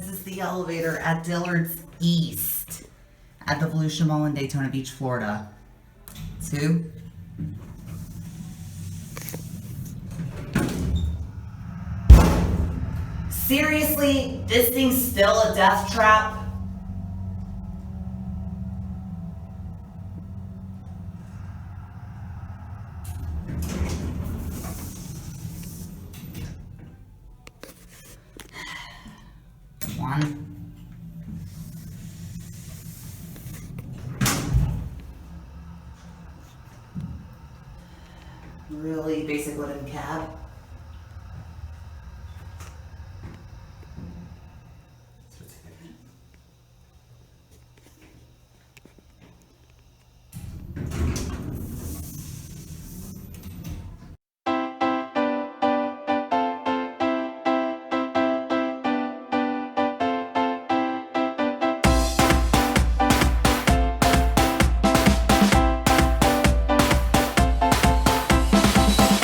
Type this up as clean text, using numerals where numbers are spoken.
This is the elevator at Dillards East at the Volusia Mall in Daytona Beach, Florida. 2. Seriously, this thing's still a death trap? One. Really basic wooden cab.